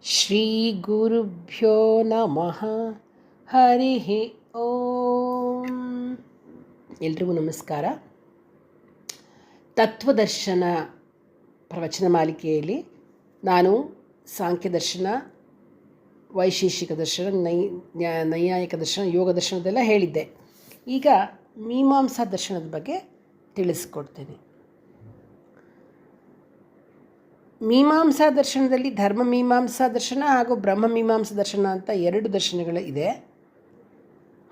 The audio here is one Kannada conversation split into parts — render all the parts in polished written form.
ಶ್ರೀ ಗುರುಭ್ಯೋ ನಮಃ. ಹರಿ ಓಂ. ಎಲ್ರಿಗೂ ನಮಸ್ಕಾರ. ತತ್ವದರ್ಶನ ಪ್ರವಚನ ಮಾಲಿಕೆಯಲ್ಲಿ ನಾನು ಸಾಂಖ್ಯ ದರ್ಶನ, ವೈಶೇಷಿಕ ದರ್ಶನ, ನೈಯಾಯಿಕ ದರ್ಶನ, ಯೋಗ ದರ್ಶನದೆಲ್ಲ ಹೇಳಿದ್ದೆ. ಈಗ ಮೀಮಾಂಸಾ ದರ್ಶನದ ಬಗ್ಗೆ ತಿಳಿಸ್ಕೊಡ್ತೇನೆ. ಮೀಮಾಂಸಾ ದರ್ಶನದಲ್ಲಿ ಧರ್ಮ ಮೀಮಾಂಸಾ ದರ್ಶನ ಹಾಗೂ ಬ್ರಹ್ಮ ಮೀಮಾಂಸಾ ದರ್ಶನ ಅಂತ ಎರಡು ದರ್ಶನಗಳು ಇದೆ.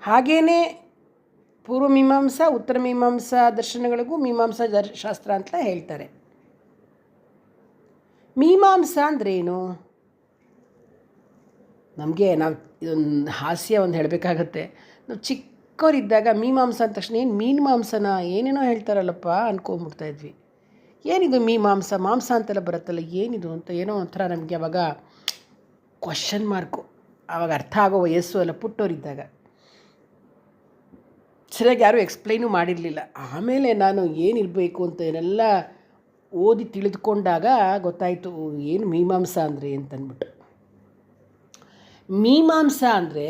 ಹಾಗೆಯೇ ಪೂರ್ವ ಮೀಮಾಂಸಾ, ಉತ್ತರ ಮೀಮಾಂಸಾ ದರ್ಶನಗಳಿಗೂ ಮೀಮಾಂಸಾ ಶಾಸ್ತ್ರ ಅಂತ ಹೇಳ್ತಾರೆ. ಮೀಮಾಂಸಾ ಅಂದ್ರೇನು? ನಾವು ಇದೊಂದು ಹಾಸ್ಯ ಒಂದು ಹೇಳಬೇಕಾಗತ್ತೆ. ನಾವು ಚಿಕ್ಕವರಿದ್ದಾಗ ಮೀಮಾಂಸಾ ಅಂದ ತಕ್ಷಣ ಏನು ಮೀನು ಮಾಂಸನ ಏನೇನೋ ಹೇಳ್ತಾರಲ್ಲಪ್ಪ ಅಂದ್ಕೊಂಬಿಡ್ತಾಯಿದ್ವಿ. ಏನಿದು ಮೀಮಾಂಸ, ಮಾಂಸ ಅಂತೆಲ್ಲ ಬರುತ್ತಲ್ಲ, ಏನಿದು ಅಂತ ಏನೋ ಒಂಥರ ನಮಗೆ ಅವಾಗ ಕ್ವಶನ್ ಮಾರ್ಕು. ಆವಾಗ ಅರ್ಥ ಆಗೋ ವಯಸ್ಸು ಅಲ್ಲ, ಪುಟ್ಟೋರಿದ್ದಾಗ ಸರಿಯಾಗಿ ಯಾರೂ ಎಕ್ಸ್ಪ್ಲೈನು ಮಾಡಿರಲಿಲ್ಲ. ಆಮೇಲೆ ನಾನು ಏನಿರಬೇಕು ಅಂತ ಏನೆಲ್ಲ ಓದಿ ತಿಳಿದುಕೊಂಡಾಗ ಗೊತ್ತಾಯಿತು ಏನು ಮೀಮಾಂಸಾ ಅಂದರೆ ಅಂತಂದ್ಬಿಟ್ಟು. ಮೀಮಾಂಸಾ ಅಂದರೆ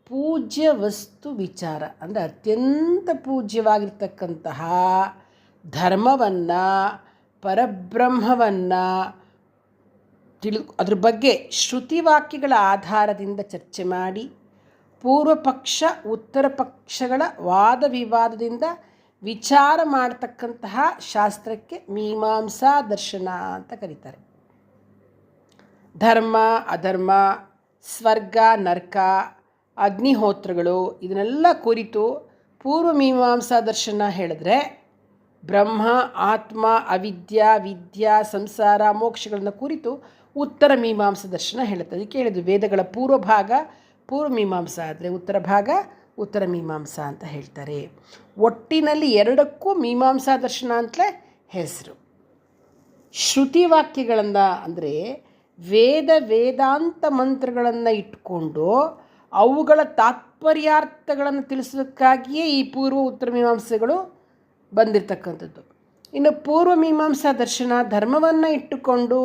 ಪೂಜ್ಯ ವಸ್ತು ವಿಚಾರ, ಅಂದರೆ ಅತ್ಯಂತ ಪೂಜ್ಯವಾಗಿರ್ತಕ್ಕಂತಹ ಧರ್ಮವನ್ನು, ಪರಬ್ರಹ್ಮವನ್ನು ಅದ್ರ ಬಗ್ಗೆ ಶ್ರುತಿವಾಕ್ಯಗಳ ಆಧಾರದಿಂದ ಚರ್ಚೆ ಮಾಡಿ ಪೂರ್ವ ಪಕ್ಷ ಉತ್ತರ ಪಕ್ಷಗಳ ವಾದ ವಿವಾದದಿಂದ ವಿಚಾರ ಮಾಡತಕ್ಕಂತಹ ಶಾಸ್ತ್ರಕ್ಕೆ ಮೀಮಾಂಸಾ ದರ್ಶನ ಅಂತ ಕರೀತಾರೆ. ಧರ್ಮ ಅಧರ್ಮ, ಸ್ವರ್ಗ ನರಕ, ಅಗ್ನಿಹೋತ್ರಗಳು ಇದನ್ನೆಲ್ಲ ಕುರಿತು ಪೂರ್ವ ಮೀಮಾಂಸಾ ದರ್ಶನ ಹೇಳಿದ್ರೆ, ಬ್ರಹ್ಮ, ಆತ್ಮ, ಅವಿದ್ಯಾ, ವಿದ್ಯಾ, ಸಂಸಾರ, ಮೋಕ್ಷಗಳನ್ನು ಕುರಿತು ಉತ್ತರ ಮೀಮಾಂಸಾ ದರ್ಶನ ಹೇಳುತ್ತೆ. ಅದಕ್ಕೆ ಹೇಳಿದ್ದು ವೇದಗಳ ಪೂರ್ವ ಭಾಗ ಪೂರ್ವ ಮೀಮಾಂಸಾ ಆದರೆ ಉತ್ತರ ಭಾಗ ಉತ್ತರ ಮೀಮಾಂಸಾ ಅಂತ ಹೇಳ್ತಾರೆ. ಒಟ್ಟಿನಲ್ಲಿ ಎರಡಕ್ಕೂ ಮೀಮಾಂಸಾ ದರ್ಶನ ಅಂತಲೇ ಹೆಸರು. ಶ್ರುತಿವಾಕ್ಯಗಳನ್ನು ಅಂದರೆ ವೇದಾಂತ ಮಂತ್ರಗಳನ್ನು ಇಟ್ಕೊಂಡು ಅವುಗಳ ತಾತ್ಪರ್ಯಾರ್ಥಗಳನ್ನು ತಿಳಿಸೋದಕ್ಕಾಗಿಯೇ ಈ ಪೂರ್ವ ಉತ್ತರ ಮೀಮಾಂಸೆಗಳು ಬಂದಿರತಕ್ಕಂಥದ್ದು. ಇನ್ನು ಪೂರ್ವ ಮೀಮಾಂಸಾ ದರ್ಶನ ಧರ್ಮವನ್ನು ಇಟ್ಟುಕೊಂಡು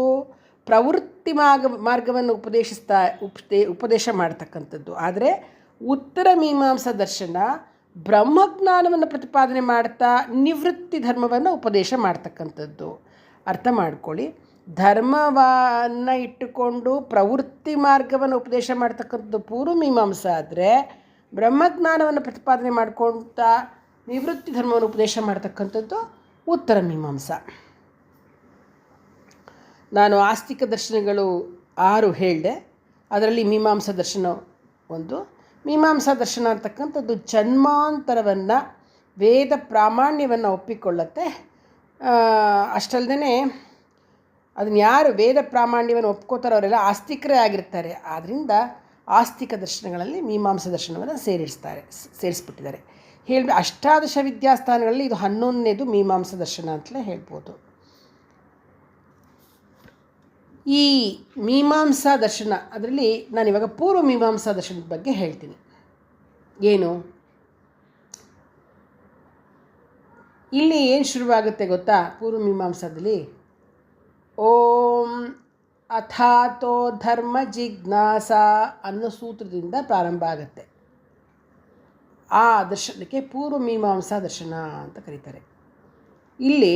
ಪ್ರವೃತ್ತಿ ಮಾರ್ಗವನ್ನು ಉಪದೇಶ ಮಾಡ್ತಕ್ಕಂಥದ್ದು. ಆದರೆ ಉತ್ತರ ಮೀಮಾಂಸಾ ದರ್ಶನ ಬ್ರಹ್ಮಜ್ಞಾನವನ್ನು ಪ್ರತಿಪಾದನೆ ಮಾಡ್ತಾ ನಿವೃತ್ತಿ ಧರ್ಮವನ್ನು ಉಪದೇಶ ಮಾಡ್ತಕ್ಕಂಥದ್ದು. ಅರ್ಥ ಮಾಡ್ಕೊಳ್ಳಿ, ಧರ್ಮವನ್ನು ಇಟ್ಟುಕೊಂಡು ಪ್ರವೃತ್ತಿ ಮಾರ್ಗವನ್ನು ಉಪದೇಶ ಮಾಡ್ತಕ್ಕಂಥದ್ದು ಪೂರ್ವ ಮೀಮಾಂಸಾ ಆದರೆ, ಬ್ರಹ್ಮಜ್ಞಾನವನ್ನು ಪ್ರತಿಪಾದನೆ ಮಾಡ್ಕೊಳ್ತಾ ನಿವೃತ್ತಿ ಧರ್ಮವನ್ನು ಉಪದೇಶ ಮಾಡ್ತಕ್ಕಂಥದ್ದು ಉತ್ತರ ಮೀಮಾಂಸಾ. ನಾನು ಆಸ್ತಿಕ ದರ್ಶನಗಳು 6 ಹೇಳಿದೆ. ಅದರಲ್ಲಿ ಮೀಮಾಂಸಾ ದರ್ಶನ ಒಂದು. ಮೀಮಾಂಸಾ ದರ್ಶನ ಅಂತಕ್ಕಂಥದ್ದು ಜನ್ಮಾಂತರವನ್ನು, ವೇದ ಪ್ರಾಮಾಣ್ಯವನ್ನು ಒಪ್ಪಿಕೊಳ್ಳುತ್ತೆ. ಅಷ್ಟಲ್ಲದೆ ಅದನ್ನು ಯಾರು ವೇದ ಪ್ರಾಮಾಣ್ಯವನ್ನು ಒಪ್ಕೋತಾರೋ ಅವರೆಲ್ಲ ಆಸ್ತಿಕರೇ ಆಗಿರ್ತಾರೆ. ಆದ್ದರಿಂದ ಆಸ್ತಿಕ ದರ್ಶನಗಳಲ್ಲಿ ಮೀಮಾಂಸಾ ದರ್ಶನವನ್ನು ಸೇರಿಸ್ಬಿಟ್ಟಿದ್ದಾರೆ. ಅಷ್ಟಾದಶ ವಿದ್ಯಾಸ್ಥಾನಗಳಲ್ಲಿ ಇದು 11ನೇದು ಮೀಮಾಂಸಾ ದರ್ಶನ ಅಂತಲೇ ಹೇಳ್ಬೋದು. ಈ ಮೀಮಾಂಸಾ ದರ್ಶನ ಅದರಲ್ಲಿ ನಾನಿವಾಗ ಪೂರ್ವ ಮೀಮಾಂಸಾ ದರ್ಶನದ ಬಗ್ಗೆ ಹೇಳ್ತೀನಿ. ಏನು ಇಲ್ಲಿ ಏನು ಶುರುವಾಗುತ್ತೆ ಗೊತ್ತಾ? ಪೂರ್ವ ಮೀಮಾಂಸಾದಲ್ಲಿ ಓಂ ಅಥಾತೋ ಧರ್ಮ ಜಿಜ್ಞಾಸ ಅನ್ನೋ ಸೂತ್ರದಿಂದ ಪ್ರಾರಂಭ ಆಗುತ್ತೆ. ಆ ದರ್ಶನಕ್ಕೆ ಪೂರ್ವ ಮೀಮಾಂಸಾ ದರ್ಶನ ಅಂತ ಕರೀತಾರೆ. ಇಲ್ಲಿ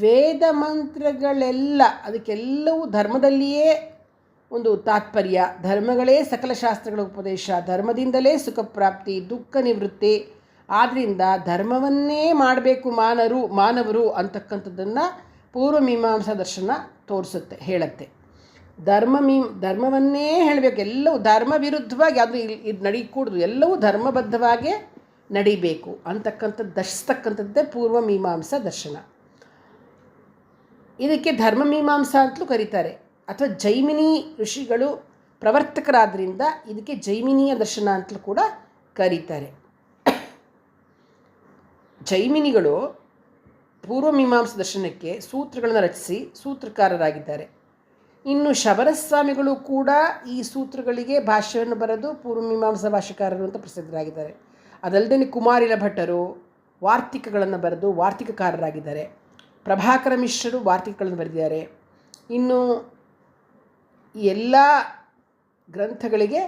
ವೇದ ಮಂತ್ರಗಳೆಲ್ಲ ಅದಕ್ಕೆಲ್ಲವೂ ಧರ್ಮದಲ್ಲಿಯೇ ಒಂದು ತಾತ್ಪರ್ಯ, ಧರ್ಮಗಳೇ ಸಕಲ ಶಾಸ್ತ್ರಗಳ ಉಪದೇಶ, ಧರ್ಮದಿಂದಲೇ ಸುಖ ಪ್ರಾಪ್ತಿ, ದುಃಖ ನಿವೃತ್ತಿ. ಆದ್ದರಿಂದ ಧರ್ಮವನ್ನೇ ಮಾಡಬೇಕು ಮಾನವರು ಅಂತಕ್ಕಂಥದ್ದನ್ನು ಪೂರ್ವ ಮೀಮಾಂಸಾ ದರ್ಶನ ತೋರಿಸುತ್ತೆ, ಹೇಳುತ್ತೆ. ಧರ್ಮವನ್ನೇ ಹೇಳಬೇಕು, ಎಲ್ಲವೂ ಧರ್ಮ ವಿರುದ್ಧವಾಗಿ ಅದು ಇದು ನಡೀಕೂಡ್ದು, ಎಲ್ಲವೂ ಧರ್ಮಬದ್ಧವಾಗೇ ನಡಿಬೇಕು ಅಂತಕ್ಕಂಥದ್ದು ದರ್ಶಿಸ್ತಕ್ಕಂಥದ್ದೇ ಪೂರ್ವ ಮೀಮಾಂಸಾ ದರ್ಶನ. ಇದಕ್ಕೆ ಧರ್ಮ ಮೀಮಾಂಸಾ ಅಂತಲೂ ಕರೀತಾರೆ. ಅಥವಾ ಜೈಮಿನಿ ಋಷಿಗಳು ಪ್ರವರ್ತಕರಾದ್ದರಿಂದ ಇದಕ್ಕೆ ಜೈಮಿನಿಯ ದರ್ಶನ ಅಂತಲೂ ಕೂಡ ಕರೀತಾರೆ. ಜೈಮಿನಿಗಳು ಪೂರ್ವ ಮೀಮಾಂಸಾ ದರ್ಶನಕ್ಕೆ ಸೂತ್ರಗಳನ್ನು ರಚಿಸಿ ಸೂತ್ರಕಾರರಾಗಿದ್ದಾರೆ. ಇನ್ನು ಶಬರಸ್ವಾಮಿಗಳು ಕೂಡ ಈ ಸೂತ್ರಗಳಿಗೆ ಭಾಷ್ಯವನ್ನು ಬರೆದು ಪೂರ್ವ ಮೀಮಾಂಸಾ ಭಾಷ್ಯಕಾರರು ಅಂತ ಪ್ರಸಿದ್ಧರಾಗಿದ್ದಾರೆ. ಅದಲ್ಲದೆ ಕುಮಾರಿಲ ಭಟ್ಟರು ವಾರ್ತಿಕಗಳನ್ನು ಬರೆದು ವಾರ್ತಿಕಕಾರರಾಗಿದ್ದಾರೆ. ಪ್ರಭಾಕರ ಮಿಶ್ರರು ವಾರ್ತಿಕಗಳನ್ನು ಬರೆದಿದ್ದಾರೆ. ಇನ್ನು ಈ ಎಲ್ಲ ಗ್ರಂಥಗಳಿಗೆ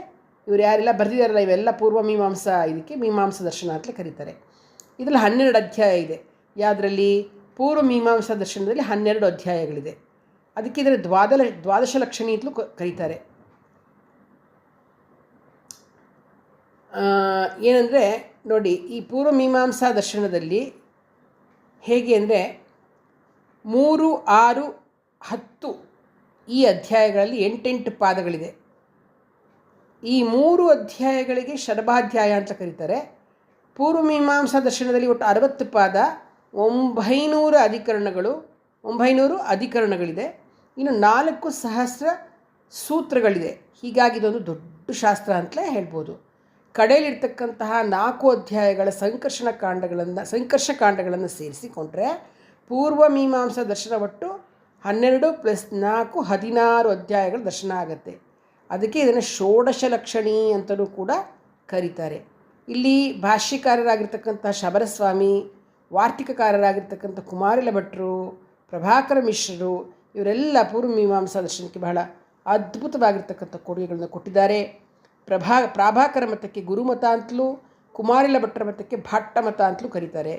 ಇವರು ಯಾರೆಲ್ಲ ಬರೆದಿದ್ದಾರಲ್ಲ ಇವೆಲ್ಲ ಪೂರ್ವಮೀಮಾಂಸಾ, ಇದಕ್ಕೆ ಮೀಮಾಂಸಾ ದರ್ಶನ ಅಂತಲೇ ಕರೀತಾರೆ. ಇದರಲ್ಲಿ 12 ಅಧ್ಯಾಯ ಇದೆ. ಯಾವುದರಲ್ಲಿ? ಪೂರ್ವಮೀಮಾಂಸಾ ದರ್ಶನದಲ್ಲಿ 12 ಅಧ್ಯಾಯಗಳಿದೆ. ಅದಕ್ಕೆ ಇದರ ದ್ವಾದಶ ಲಕ್ಷಣಿ ಅಂತಲೂ ಕರೀತಾರೆ. ಏನಂದರೆ ನೋಡಿ, ಈ ಪೂರ್ವಮೀಮಾಂಸಾ ದರ್ಶನದಲ್ಲಿ ಹೇಗೆ ಅಂದರೆ 3, 6, 10 ಈ ಅಧ್ಯಾಯಗಳಲ್ಲಿ 8 ಪಾದಗಳಿದೆ. ಈ 3 ಅಧ್ಯಾಯಗಳಿಗೆ ಶರಭಾಧ್ಯಾಯ ಅಂತ ಕರೀತಾರೆ. ಪೂರ್ವಮೀಮಾಂಸಾ ದರ್ಶನದಲ್ಲಿ ಒಟ್ಟು 60 ಪಾದ, 900 ಅಧಿಕರಣಗಳಿದೆ. ಇನ್ನು 4 ಸಹಸ್ರ ಸೂತ್ರಗಳಿದೆ. ಹೀಗಾಗಿ ಇದೊಂದು ದೊಡ್ಡ ಶಾಸ್ತ್ರ ಅಂತಲೇ ಹೇಳ್ಬೋದು. ಕಡೆಯಲ್ಲಿರ್ತಕ್ಕಂತಹ 4 ಅಧ್ಯಾಯಗಳ ಸಂಕರ್ಷ ಕಾಂಡಗಳನ್ನು ಸೇರಿಸಿಕೊಂಡ್ರೆ ಪೂರ್ವಮೀಮಾಂಸಾ ದರ್ಶನ ಒಟ್ಟು 12 + 4 16 ಅಧ್ಯಾಯಗಳ ದರ್ಶನ ಆಗುತ್ತೆ. ಅದಕ್ಕೆ ಇದನ್ನು ಷೋಡಶ ಲಕ್ಷಣಿ ಅಂತಲೂ ಕೂಡ ಕರೀತಾರೆ. ಇಲ್ಲಿ ಭಾಷ್ಯಕಾರರಾಗಿರ್ತಕ್ಕಂಥ ಶಬರಸ್ವಾಮಿ, ವಾರ್ತಿಕಕಾರರಾಗಿರ್ತಕ್ಕಂಥ ಕುಮಾರಿಲ ಭಟ್ರು, ಪ್ರಭಾಕರ ಮಿಶ್ರರು ಇವರೆಲ್ಲ ಪೂರ್ವಮೀಮಾಂಸಾ ದರ್ಶನಕ್ಕೆ ಬಹಳ ಅದ್ಭುತವಾಗಿರ್ತಕ್ಕಂಥ ಕೊಡುಗೆಗಳನ್ನು ಕೊಟ್ಟಿದ್ದಾರೆ. ಪ್ರಾಭಾಕರ ಮತಕ್ಕೆ ಗುರುಮತ ಅಂತಲೂ, ಕುಮಾರಿಲ ಭಟ್ಟರ ಮತಕ್ಕೆ ಭಾಟ್ಟ ಮತ ಅಂತಲೂ ಕರೀತಾರೆ.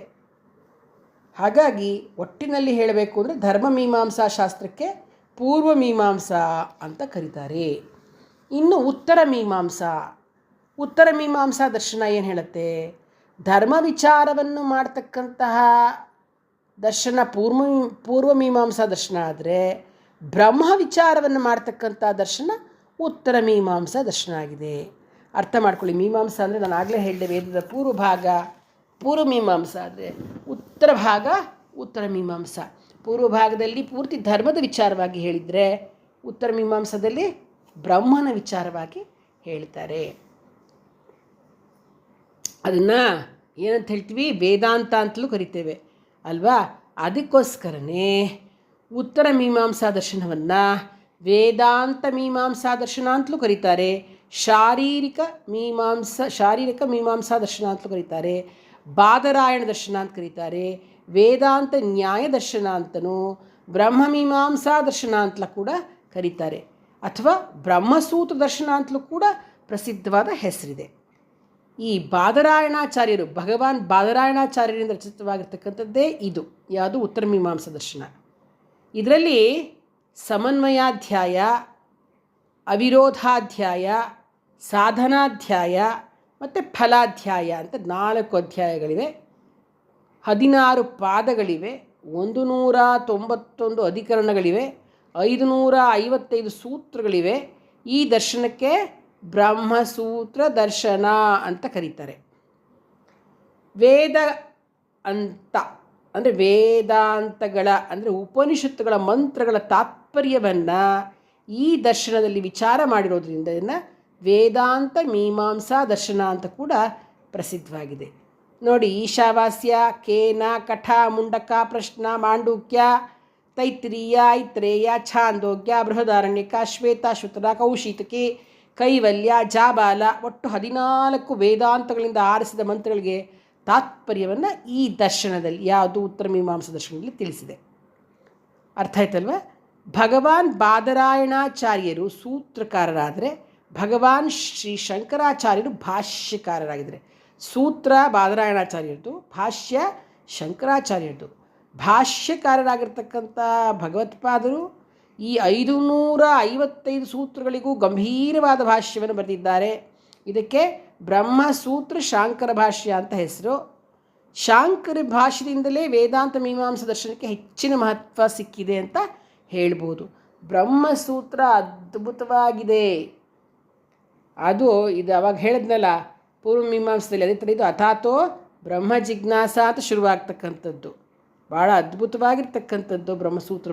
ಹಾಗಾಗಿ ಒಟ್ಟಿನಲ್ಲಿ ಹೇಳಬೇಕು ಅಂದರೆ ಧರ್ಮಮೀಮಾಂಸಾ ಶಾಸ್ತ್ರಕ್ಕೆ ಪೂರ್ವಮೀಮಾಂಸಾ ಅಂತ ಕರೀತಾರೆ. ಇನ್ನು ಉತ್ತರ ಮೀಮಾಂಸಾ ದರ್ಶನ ಏನು ಹೇಳುತ್ತೆ? ಧರ್ಮ ವಿಚಾರವನ್ನು ಮಾಡ್ತಕ್ಕಂತಹ ದರ್ಶನ ಪೂರ್ವಮೀಮಾಂಸಾ ದರ್ಶನ ಆದರೆ, ಬ್ರಹ್ಮ ವಿಚಾರವನ್ನು ಮಾಡ್ತಕ್ಕಂಥ ದರ್ಶನ ಉತ್ತರ ಮೀಮಾಂಸಾ ದರ್ಶನ ಆಗಿದೆ. ಅರ್ಥ ಮಾಡ್ಕೊಳ್ಳಿ. ಮೀಮಾಂಸಾ ಅಂದರೆ ನಾನು ಆಗಲೇ ಹೇಳಿದೆ, ವೇದದ ಪೂರ್ವ ಭಾಗ ಪೂರ್ವಮೀಮಾಂಸಾ ಆದರೆ, ಉತ್ತರ ಭಾಗ ಉತ್ತರ ಮೀಮಾಂಸಾ. ಪೂರ್ವ ಭಾಗದಲ್ಲಿ ಪೂರ್ತಿ ಧರ್ಮದ ವಿಚಾರವಾಗಿ ಹೇಳಿದರೆ, ಉತ್ತರ ಮೀಮಾಂಸಾದಲ್ಲಿ ಬ್ರಹ್ಮನ ವಿಚಾರವಾಗಿ ಹೇಳ್ತಾರೆ. ಅದನ್ನು ಏನಂತ ಹೇಳ್ತೀವಿ? ವೇದಾಂತ ಅಂತಲೂ ಕರಿತೇವೆ ಅಲ್ವಾ? ಅದಕ್ಕೋಸ್ಕರನೇ ಉತ್ತರ ಮೀಮಾಂಸಾ ದರ್ಶನವನ್ನು ವೇದಾಂತ ಮೀಮಾಂಸಾ ದರ್ಶನ ಅಂತಲೂ ಕರೀತಾರೆ, ಶಾರೀರಿಕ ಮೀಮಾಂಸಾ ದರ್ಶನ ಅಂತಲೂ ಕರೀತಾರೆ, ಬಾದರಾಯಣ ದರ್ಶನ ಅಂತ ಕರೀತಾರೆ, ವೇದಾಂತ ನ್ಯಾಯ ದರ್ಶನ ಅಂತಲೂ, ಬ್ರಹ್ಮಮೀಮಾಂಸಾ ದರ್ಶನ ಅಂತಲೂ ಕೂಡ ಕರೀತಾರೆ, ಅಥವಾ ಬ್ರಹ್ಮಸೂತ್ರ ದರ್ಶನ ಅಂತಲೂ ಕೂಡ ಪ್ರಸಿದ್ಧವಾದ ಹೆಸರಿದೆ. ಈ ಬಾದರಾಯಣಾಚಾರ್ಯರು, ಭಗವಾನ್ ಬಾದರಾಯಣಾಚಾರ್ಯರಿಂದ ರಚಿತವಾಗಿರ್ತಕ್ಕಂಥದ್ದೇ ಇದು. ಯಾವುದು? ಉತ್ತರ ಮೀಮಾಂಸಾ ದರ್ಶನ. ಇದರಲ್ಲಿ ಸಮನ್ವಯಾಧ್ಯಾಯ, ಅವಿರೋಧಾಧ್ಯಾಯ, ಸಾಧನಾಧ್ಯಾಯ ಮತ್ತು ಫಲಾಧ್ಯಾಯ ಅಂತ 4 ಅಧ್ಯಾಯಗಳಿವೆ. 16 ಪಾದಗಳಿವೆ, 191 ಅಧಿಕರಣಗಳಿವೆ, 555 ಸೂತ್ರಗಳಿವೆ. ಈ ದರ್ಶನಕ್ಕೆ ಬ್ರಹ್ಮಸೂತ್ರ ದರ್ಶನ ಅಂತ ಕರೀತಾರೆ. ವೇದ ಅಂತ ಅಂದರೆ ವೇದಾಂತಗಳ ಅಂದರೆ ಉಪನಿಷತ್ತುಗಳ ಮಂತ್ರಗಳ ತಾತ್ಪರ್ಯವನ್ನು ಈ ದರ್ಶನದಲ್ಲಿ ವಿಚಾರ ಮಾಡಿರೋದ್ರಿಂದ ಇದನ್ನು ವೇದಾಂತ ಮೀಮಾಂಸಾ ದರ್ಶನ ಅಂತ ಕೂಡ ಪ್ರಸಿದ್ಧವಾಗಿದೆ. ನೋಡಿ, ಈಶಾವಾಸ್ಯ, ಕೇನ, ಕಠ, ಮುಂಡಕ, ಪ್ರಶ್ನ, ಮಾಂಡೂಕ್ಯ, ತೈತ್ರಿಯ, ಐತ್ರೇಯ, ಛಾಂದೋಗ್ಯ, ಬೃಹದಾರಣ್ಯಕ, ಶ್ವೇತಾಶ್ವತರ, ಕೌಶಿತಕಿ, ಕೈವಲ್ಯ, ಜಾಬಾಲ, ಒಟ್ಟು 14 ವೇದಾಂತಗಳಿಂದ ಆರಿಸಿದ ಮಂತ್ರಗಳಿಗೆ ತಾತ್ಪರ್ಯವನ್ನು ಈ ದರ್ಶನದಲ್ಲಿ, ಯಾವುದು? ಉತ್ತರ ಮೀಮಾಂಸಾ ದರ್ಶನದಲ್ಲಿ ತಿಳಿಸಿದೆ. ಅರ್ಥ ಆಯ್ತಲ್ವ? ಭಗವಾನ್ ಬಾದರಾಯಣಾಚಾರ್ಯರು ಸೂತ್ರಕಾರರಾದರೆ, ಭಗವಾನ್ ಶ್ರೀ ಶಂಕರಾಚಾರ್ಯರು ಭಾಷ್ಯಕಾರರಾಗಿದ್ದಾರೆ. ಸೂತ್ರ ಬಾದರಾಯಣಾಚಾರ್ಯರದು, ಭಾಷ್ಯ ಶಂಕರಾಚಾರ್ಯರದು. ಭಾಷ್ಯಕಾರರಾಗಿರ್ತಕ್ಕಂಥ ಭಗವತ್ಪಾದರು ಈ 555 ಸೂತ್ರಗಳಿಗೂ ಗಂಭೀರವಾದ ಭಾಷ್ಯವನ್ನು ಬರೆದಿದ್ದಾರೆ. ಇದಕ್ಕೆ ಬ್ರಹ್ಮಸೂತ್ರ ಶಾಂಕರ ಭಾಷ್ಯ ಅಂತ ಹೆಸರು. ಶಾಂಕರ ಭಾಷ್ಯದಿಂದಲೇ ವೇದಾಂತ ಮೀಮಾಂಸಾ ದರ್ಶನಕ್ಕೆ ಹೆಚ್ಚಿನ ಮಹತ್ವ ಸಿಕ್ಕಿದೆ ಅಂತ ಹೇಳ್ಬೋದು. ಬ್ರಹ್ಮಸೂತ್ರ ಅದ್ಭುತವಾಗಿದೆ. ಅದು ಇದು ಅವಾಗ ಹೇಳಿದ್ನಲ್ಲ ಪೂರ್ವಮೀಮಾಂಸದಲ್ಲಿ, ಅದೇ ಥರ ಇದು ಅಥಾತೋ ಬ್ರಹ್ಮ ಜಿಜ್ಞಾಸಾ ಅಂತ ಶುರುವಾಗ್ತಕ್ಕಂಥದ್ದು. ಭಾಳ ಅದ್ಭುತವಾಗಿರ್ತಕ್ಕಂಥದ್ದು ಬ್ರಹ್ಮಸೂತ್ರ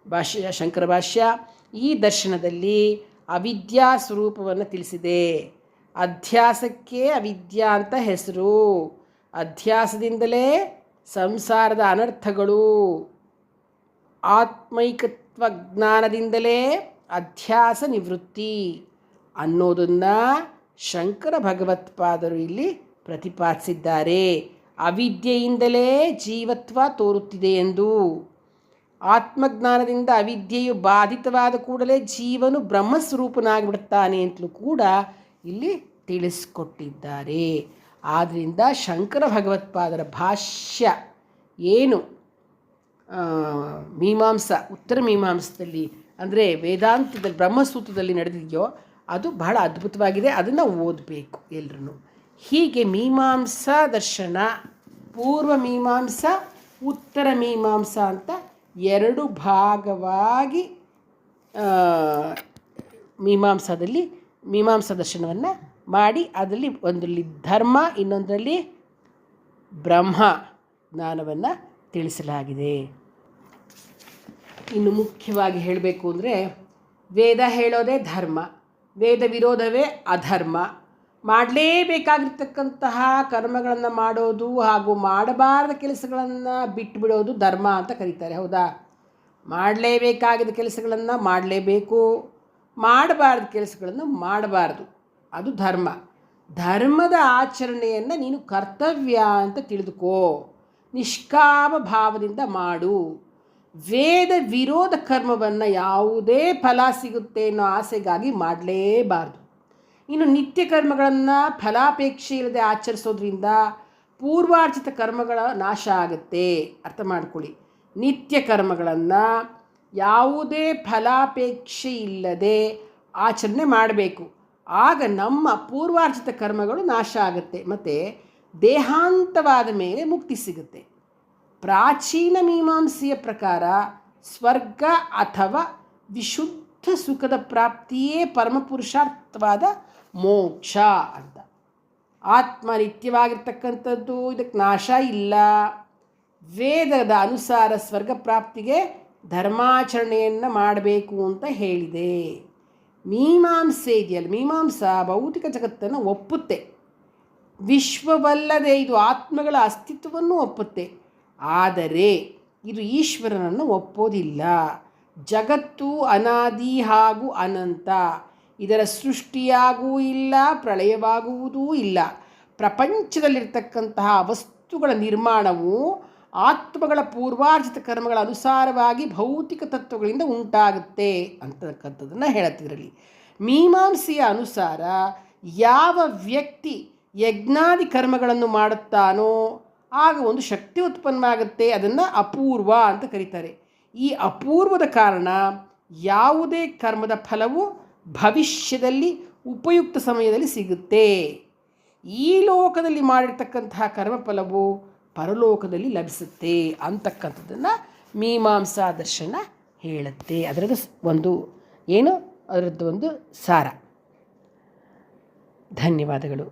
ಭಾಷ್ಯ, ಶಂಕರ ಭಾಷ್ಯ. ಈ ದರ್ಶನದಲ್ಲಿ ಅವಿದ್ಯಾ ಸ್ವರೂಪವನ್ನು ತಿಳಿಸಿದೆ. ಅಧ್ಯಾಸಕ್ಕೆ ಅವಿದ್ಯಾ ಅಂತ ಹೆಸರು. ಅಧ್ಯಾಸದಿಂದಲೇ ಸಂಸಾರದ ಅನರ್ಥಗಳು, ಆತ್ಮೈಕತ್ವ ಜ್ಞಾನದಿಂದಲೇ ಅಧ್ಯಾಸ ನಿವೃತ್ತಿ ಅನ್ನೋದನ್ನು ಶಂಕರ ಭಗವತ್ಪಾದರು ಇಲ್ಲಿ ಪ್ರತಿಪಾದಿಸಿದ್ದಾರೆ. ಅವಿದ್ಯೆಯಿಂದಲೇ ಜೀವತ್ವ ತೋರುತ್ತಿದೆ ಎಂದು, ಆತ್ಮಜ್ಞಾನದಿಂದ ಅವಿದ್ಯೆಯು ಬಾಧಿತವಾದ ಕೂಡಲೇ ಜೀವನು ಬ್ರಹ್ಮಸ್ವರೂಪನಾಗಿಬಿಡ್ತಾನೆ ಅಂತಲೂ ಕೂಡ ಇಲ್ಲಿ ತಿಳಿಸ್ಕೊಟ್ಟಿದ್ದಾರೆ. ಆದ್ದರಿಂದ ಶಂಕರ ಭಗವತ್ಪಾದರ ಭಾಷ್ಯ ಏನು ಉತ್ತರ ಮೀಮಾಂಸದಲ್ಲಿ ಅಂದರೆ ವೇದಾಂತದಲ್ಲಿ ಬ್ರಹ್ಮಸೂತ್ರದಲ್ಲಿ ನಡೆದಿದೆಯೋ ಅದು ಬಹಳ ಅದ್ಭುತವಾಗಿದೆ. ಅದನ್ನು ಓದಬೇಕು ಎಲ್ಲರೂ. ಹೀಗೆ ಮೀಮಾಂಸಾ ದರ್ಶನ, ಪೂರ್ವ ಮೀಮಾಂಸಾ, ಉತ್ತರ ಮೀಮಾಂಸಾ ಅಂತ ಎರಡು ಭಾಗವಾಗಿ ಮೀಮಾಂಸಾ ದರ್ಶನವನ್ನು ಮಾಡಿ ಅದರಲ್ಲಿ ಒಂದರಲ್ಲಿ ಧರ್ಮ, ಇನ್ನೊಂದರಲ್ಲಿ ಬ್ರಹ್ಮ ಜ್ಞಾನವನ್ನು ತಿಳಿಸಲಾಗಿದೆ. ಇನ್ನು ಮುಖ್ಯವಾಗಿ ಹೇಳಬೇಕು ಅಂದರೆ ವೇದ ಹೇಳೋದೇ ಧರ್ಮ, ವೇದ ವಿರೋಧವೇ ಅಧರ್ಮ. ಮಾಡಲೇಬೇಕಾಗಿರ್ತಕ್ಕಂತಹ ಕರ್ಮಗಳನ್ನು ಮಾಡೋದು ಹಾಗೂ ಮಾಡಬಾರದ ಕೆಲಸಗಳನ್ನು ಬಿಟ್ಟುಬಿಡೋದು ಧರ್ಮ ಅಂತ ಕರೀತಾರೆ. ಹೌದಾ? ಮಾಡಲೇಬೇಕಾಗಿದ್ದ ಕೆಲಸಗಳನ್ನು ಮಾಡಲೇಬೇಕು, ಮಾಡಬಾರ್ದ ಕೆಲಸಗಳನ್ನು ಮಾಡಬಾರ್ದು, ಅದು ಧರ್ಮ. ಧರ್ಮದ ಆಚರಣೆಯನ್ನು ನೀನು ಕರ್ತವ್ಯ ಅಂತ ತಿಳಿದುಕೋ, ನಿಷ್ಕಾಮ ಭಾವದಿಂದ ಮಾಡು. ವೇದ ವಿರೋಧ ಕರ್ಮವನ್ನು ಯಾವುದೇ ಫಲ ಸಿಗುತ್ತೆ ಅನ್ನೋ ಆಸೆಗಾಗಿ ಮಾಡಲೇಬಾರ್ದು. ಇನ್ನು ನಿತ್ಯ ಕರ್ಮಗಳನ್ನು ಫಲಾಪೇಕ್ಷೆ ಇಲ್ಲದೆ ಆಚರಿಸೋದ್ರಿಂದ ಪೂರ್ವಾರ್ಜಿತ ಕರ್ಮಗಳ ನಾಶ ಆಗುತ್ತೆ. ಅರ್ಥ ಮಾಡ್ಕೊಳ್ಳಿ, ನಿತ್ಯ ಕರ್ಮಗಳನ್ನು ಯಾವುದೇ ಫಲಾಪೇಕ್ಷೆ ಇಲ್ಲದೆ ಆಚರಣೆ ಮಾಡಬೇಕು. ಆಗ ನಮ್ಮ ಪೂರ್ವಾರ್ಜಿತ ಕರ್ಮಗಳು ನಾಶ ಆಗುತ್ತೆ ಮತ್ತು ದೇಹಾಂತವಾದ ಮೇಲೆ ಮುಕ್ತಿ ಸಿಗುತ್ತೆ. ಪ್ರಾಚೀನ ಮೀಮಾಂಸೆಯ ಪ್ರಕಾರ ಸ್ವರ್ಗ ಅಥವಾ ವಿಶುದ್ಧ ಸುಖದ ಪ್ರಾಪ್ತಿಯೇ ಪರಮಪುರುಷಾರ್ಥವಾದ ಮೋಕ್ಷ ಅಂತ. ಆತ್ಮ ನಿತ್ಯವಾಗಿರ್ತಕ್ಕಂಥದ್ದು, ಇದಕ್ಕೆ ನಾಶ ಇಲ್ಲ. ವೇದದ ಅನುಸಾರ ಸ್ವರ್ಗ ಪ್ರಾಪ್ತಿಗೆ ಧರ್ಮಾಚರಣೆಯನ್ನು ಮಾಡಬೇಕು ಅಂತ ಹೇಳಿದೆ. ಮೀಮಾಂಸೆ ಇದೆಯಲ್ಲ, ಮೀಮಾಂಸಾ ಭೌತಿಕ ಜಗತ್ತನ್ನು ಒಪ್ಪುತ್ತೆ, ವಿಶ್ವವಲ್ಲದೆ ಇದು ಆತ್ಮಗಳ ಅಸ್ತಿತ್ವವನ್ನು ಒಪ್ಪುತ್ತೆ. ಆದರೆ ಇದು ಈಶ್ವರನನ್ನು ಒಪ್ಪೋದಿಲ್ಲ. ಜಗತ್ತು ಅನಾದಿ ಹಾಗೂ ಅನಂತ, ಇದರ ಸೃಷ್ಟಿಯಾಗೂ ಇಲ್ಲ, ಪ್ರಳಯವಾಗುವುದೂ ಇಲ್ಲ. ಪ್ರಪಂಚದಲ್ಲಿರ್ತಕ್ಕಂತಹ ವಸ್ತುಗಳ ನಿರ್ಮಾಣವು ಆತ್ಮಗಳ ಪೂರ್ವಾರ್ಜಿತ ಕರ್ಮಗಳ ಅನುಸಾರವಾಗಿ ಭೌತಿಕ ತತ್ವಗಳಿಂದ ಉಂಟಾಗುತ್ತೆ ಅಂತಕ್ಕಂಥದ್ದನ್ನು ಹೇಳುತ್ತಿರಲಿ. ಮೀಮಾಂಸೆಯ ಅನುಸಾರ ಯಾವ ವ್ಯಕ್ತಿ ಯಜ್ಞಾದಿ ಕರ್ಮಗಳನ್ನು ಮಾಡುತ್ತಾನೋ ಆಗ ಒಂದು ಶಕ್ತಿ ಉತ್ಪನ್ನವಾಗುತ್ತೆ, ಅದನ್ನು ಅಪೂರ್ವ ಅಂತ ಕರೀತಾರೆ. ಈ ಅಪೂರ್ವದ ಕಾರಣ ಯಾವುದೇ ಕರ್ಮದ ಫಲವು ಭವಿಷ್ಯದಲ್ಲಿ ಉಪಯುಕ್ತ ಸಮಯದಲ್ಲಿ ಸಿಗುತ್ತೆ. ಈ ಲೋಕದಲ್ಲಿ ಮಾಡಿರ್ತಕ್ಕಂತಹ ಕರ್ಮಫಲವು ಪರಲೋಕದಲ್ಲಿ ಲಭಿಸುತ್ತೆ ಅಂತಕ್ಕಂಥದ್ದನ್ನು ಮೀಮಾಂಸಾ ದರ್ಶನ ಹೇಳುತ್ತೆ. ಅದರದ್ದು ಒಂದು ಸಾರ. ಧನ್ಯವಾದಗಳು.